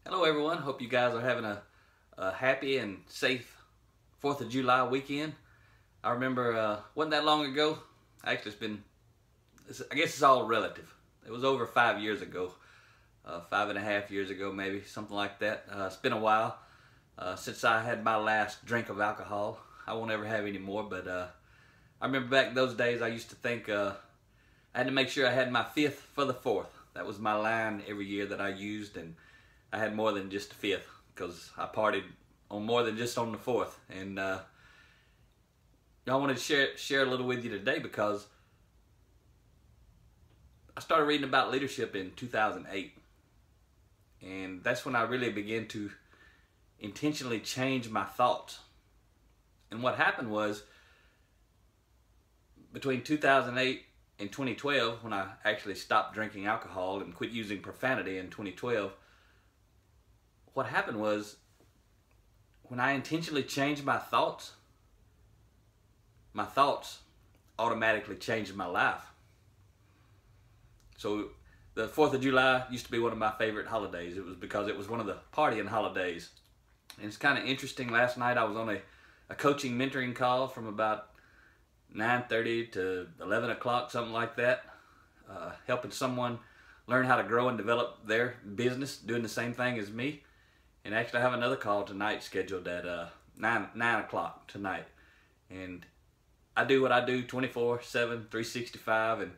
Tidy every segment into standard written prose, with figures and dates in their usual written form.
Hello everyone, hope you guys are having a happy and safe 4th of July weekend. I remember, wasn't that long ago, actually I guess it's all relative. It was over 5 years ago, 5.5 years ago maybe, something like that. It's been a while since I had my last drink of alcohol. I won't ever have any more, but I remember back in those days I used to think I had to make sure I had my 5th for the 4th. That was my line every year that I used, and I had more than just the 5th because I partied on more than just on the 4th. And I wanted to share a little with you today because I started reading about leadership in 2008. And that's when I really began to intentionally change my thoughts. And what happened was, between 2008 and 2012, when I actually stopped drinking alcohol and quit using profanity in 2012, what happened was, when I intentionally changed my thoughts automatically changed my life. So the 4th of July used to be one of my favorite holidays. It was because it was one of the partying holidays. And it's kind of interesting, last night I was on a coaching mentoring call from about 9:30 to 11 o'clock, something like that, helping someone learn how to grow and develop their business, doing the same thing as me. And actually I have another call tonight scheduled at 9 o'clock tonight. And I do what I do 24/7, 365, and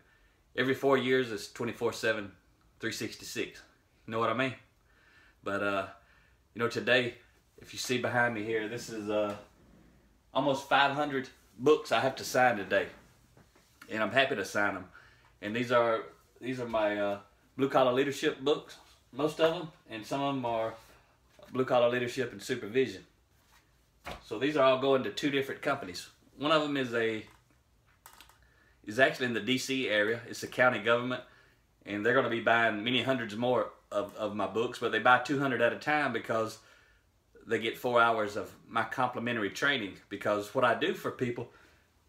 every 4 years it's 24/7, 366. You know what I mean? But you know, today, if you see behind me here, this is almost 500 books I have to sign today, and I'm happy to sign them. And these are my blue collar leadership books, most of them, and some of them are blue collar leadership and supervision. So these are all going to 2 different companies. One of them is actually in the DC area. It's the county government, and they're going to be buying many hundreds more of my books, but they buy 200 at a time because they get 4 hours of my complimentary training. Because what I do for people,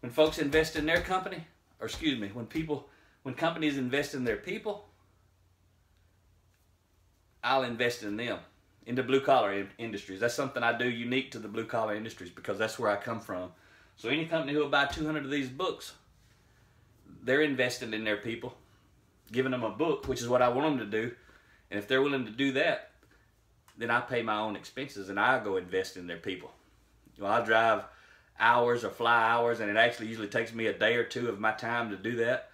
when folks invest in their company, or excuse me, when companies invest in their people, I'll invest in them, in the blue collar industries. That's something I do unique to the blue collar industries because that's where I come from. So any company who will buy 200 of these books, they're investing in their people, giving them a book, which is what I want them to do. And if they're willing to do that, then I pay my own expenses and I go invest in their people. You know, I drive hours or fly hours, and it actually usually takes me a day or 2 of my time to do that.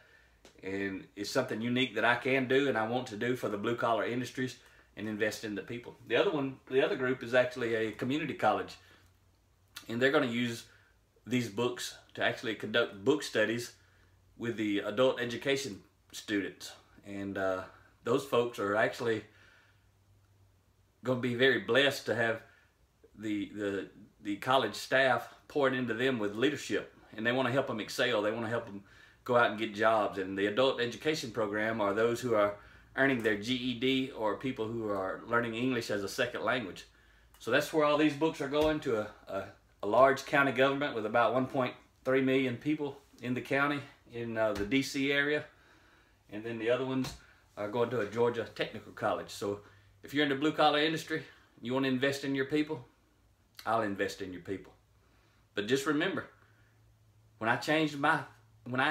And it's something unique that I can do and I want to do for the blue collar industries and invest in the people. The other group is actually a community college, and they're going to use these books to actually conduct book studies with the adult education students. And those folks are actually going to be very blessed to have the college staff poured into them with leadership, and they want to help them excel. They want to help them go out and get jobs. And the adult education program are those who are earning their GED or people who are learning English as a second language. So that's where all these books are going, to a large county government with about 1.3 million people in the county, in the DC area. And then the other ones are going to a Georgia technical college. So if you're in the blue collar industry, you want to invest in your people, I'll invest in your people. But just remember, when I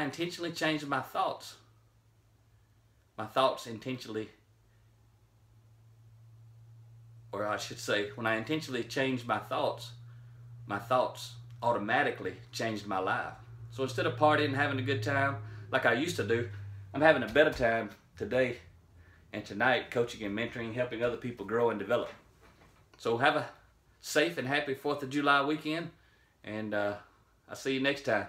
intentionally changed my thoughts intentionally, or I should say, when I intentionally changed my thoughts automatically changed my life. So instead of partying and having a good time like I used to do, I'm having a better time today and tonight, coaching and mentoring, helping other people grow and develop. So have a safe and happy 4th of July weekend, and I'll see you next time.